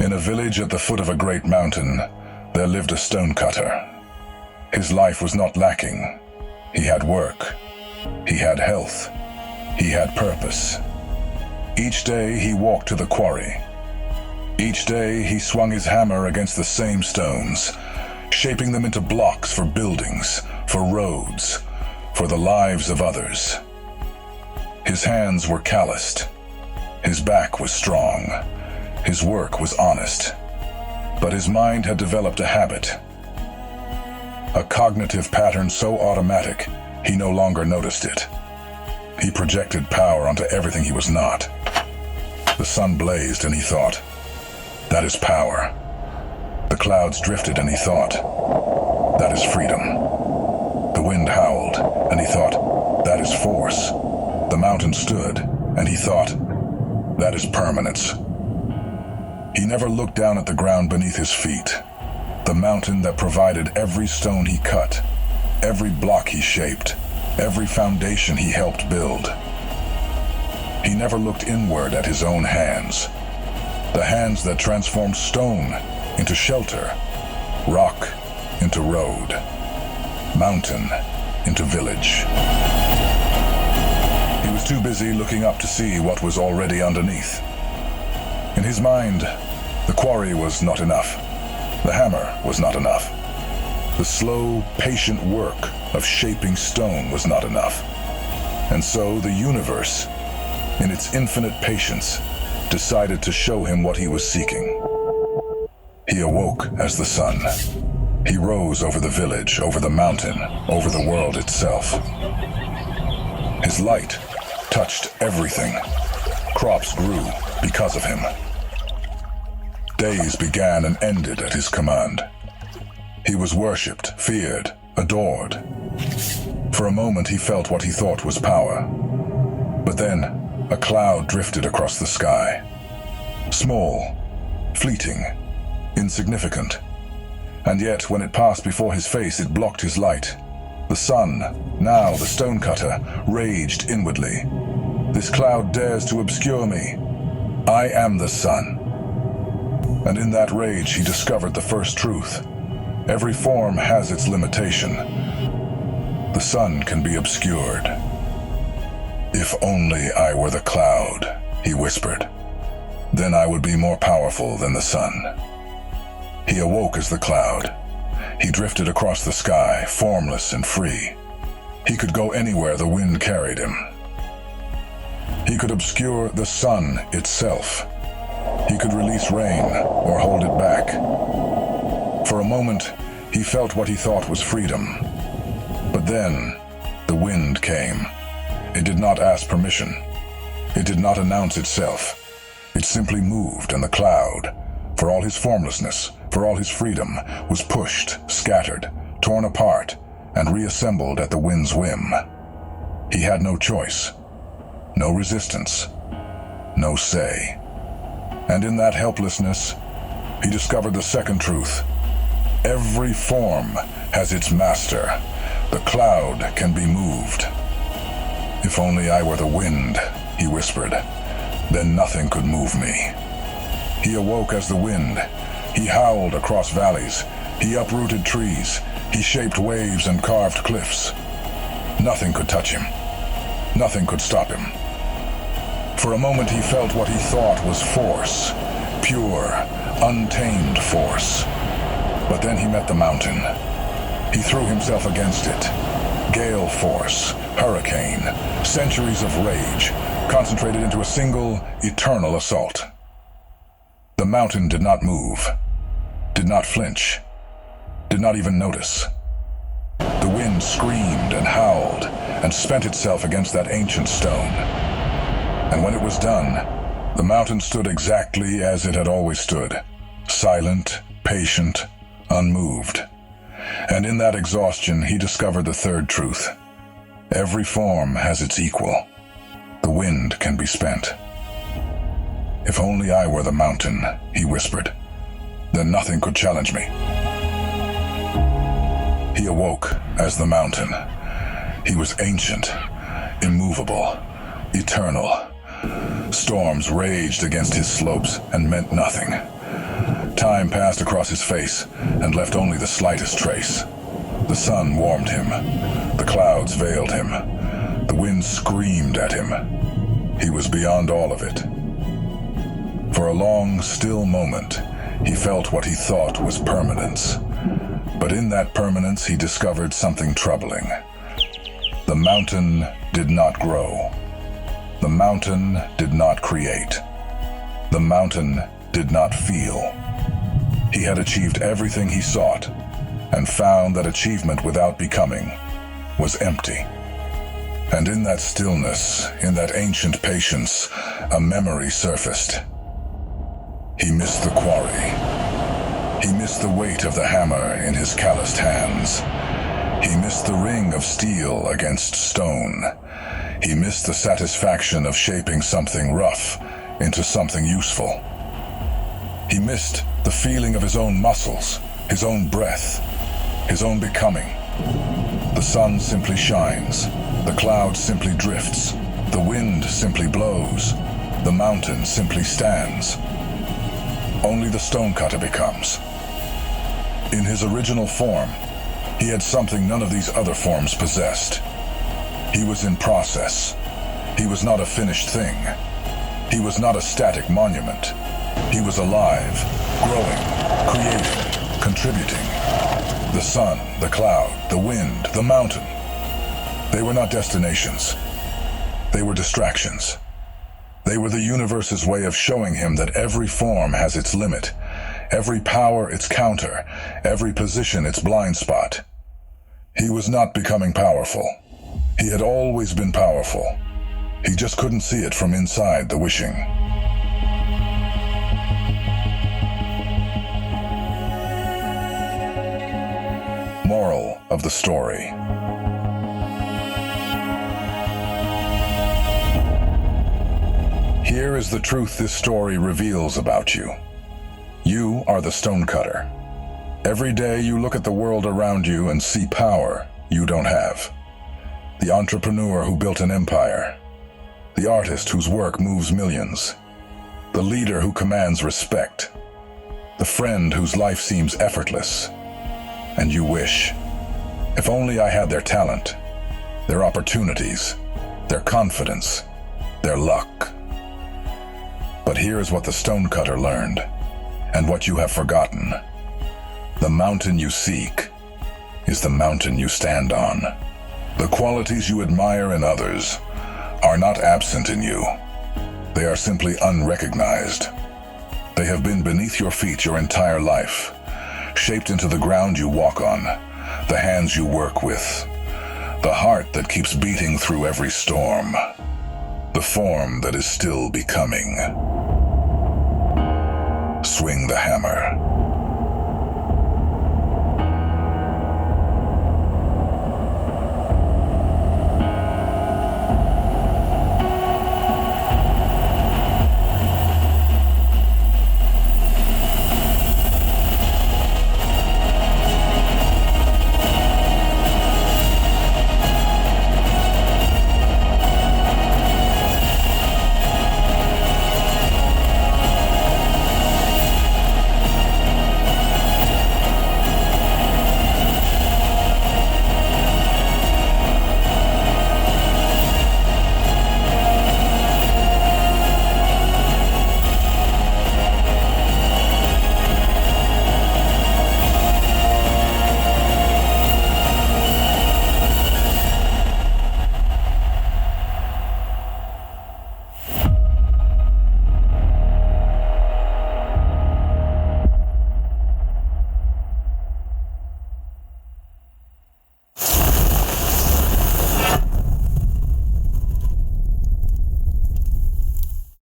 In a village at the foot of a great mountain, there lived a stonecutter. His life was not lacking. He had work. He had health. He had purpose. Each day he walked to the quarry. Each day he swung his hammer against the same stones, shaping them into blocks for buildings, for roads, for the lives of others. His hands were calloused. His back was strong. His work was honest. But his mind had developed a habit. A cognitive pattern so automatic, he no longer noticed it. He projected power onto everything he was not. The sun blazed and he thought, that is power. The clouds drifted and he thought, that is freedom. The wind howled and he thought, that is force. The mountain stood and he thought, that is permanence. He never looked down at the ground beneath his feet, the mountain that provided every stone he cut, every block he shaped, every foundation he helped build. He never looked inward at his own hands, the hands that transformed stone into shelter, rock into road, mountain into village. He was too busy looking up to see what was already underneath. In his mind, the quarry was not enough. The hammer was not enough. The slow, patient work of shaping stone was not enough. And so the universe, in its infinite patience, decided to show him what he was seeking. He awoke as the sun. He rose over the village, over the mountain, over the world itself. His light touched everything. Crops grew because of him. Days began and ended at his command. He was worshipped, feared, adored. For a moment he felt what he thought was power. But then a cloud drifted across the sky. Small, fleeting, insignificant. And yet when it passed before his face, it blocked his light. The sun, now the stonecutter, raged inwardly. This cloud dares to obscure me. I am the sun. And in that rage he discovered the first truth. Every form has its limitation. The sun can be obscured. If only I were the cloud, he whispered. Then I would be more powerful than the sun. He awoke as the cloud. He drifted across the sky, formless and free. He could go anywhere the wind carried him. He could obscure the sun itself. He could release rain or hold it back. For a moment, he felt what he thought was freedom. But then, the wind came. It did not ask permission. It did not announce itself. It simply moved, and the cloud, for all his formlessness, for all his freedom, was pushed, scattered, torn apart, and reassembled at the wind's whim. He had no choice, no resistance, no say. And in that helplessness, he discovered the second truth. Every form has its master. The cloud can be moved. If only I were the wind, he whispered, then nothing could move me. He awoke as the wind. He howled across valleys. He uprooted trees. He shaped waves and carved cliffs. Nothing could touch him. Nothing could stop him. For a moment he felt what he thought was force, pure, untamed force. But then he met the mountain. He threw himself against it. Gale force, hurricane, centuries of rage, concentrated into a single, eternal assault. The mountain did not move, did not flinch, did not even notice. The wind screamed and howled and spent itself against that ancient stone. And when it was done, the mountain stood exactly as it had always stood, silent, patient, unmoved. And in that exhaustion, he discovered the third truth. Every form has its equal. The wind can be spent. If only I were the mountain, he whispered, then nothing could challenge me. He awoke as the mountain. He was ancient, immovable, eternal. Storms raged against his slopes and meant nothing. Time passed across his face and left only the slightest trace. The sun warmed him. The clouds veiled him. The wind screamed at him. He was beyond all of it. For a long, still moment, he felt what he thought was permanence. But in that permanence, he discovered something troubling. The mountain did not grow. The mountain did not create. The mountain did not feel. He had achieved everything he sought, and found that achievement without becoming was empty. And in that stillness, in that ancient patience, a memory surfaced. He missed the quarry. He missed the weight of the hammer in his calloused hands. He missed the ring of steel against stone. He missed the satisfaction of shaping something rough into something useful. He missed the feeling of his own muscles, his own breath, his own becoming. The sun simply shines. The cloud simply drifts. The wind simply blows. The mountain simply stands. Only the stonecutter becomes. In his original form, he had something none of these other forms possessed. He was in process. He was not a finished thing. He was not a static monument. He was alive, growing, creating, contributing. The sun, the cloud, the wind, the mountain. They were not destinations. They were distractions. They were the universe's way of showing him that every form has its limit, every power its counter, every position its blind spot. He was not becoming powerful. He had always been powerful. He just couldn't see it from inside the wishing. Moral of the story. Here is the truth this story reveals about you. You are the stonecutter. Every day you look at the world around you and see power you don't have. The entrepreneur who built an empire. The artist whose work moves millions. The leader who commands respect. The friend whose life seems effortless. And you wish, if only I had their talent, their opportunities, their confidence, their luck. But here is what the stonecutter learned, and what you have forgotten. The mountain you seek is the mountain you stand on. The qualities you admire in others are not absent in you. They are simply unrecognized. They have been beneath your feet your entire life, shaped into the ground you walk on, the hands you work with, the heart that keeps beating through every storm, the form that is still becoming. Swing the hammer.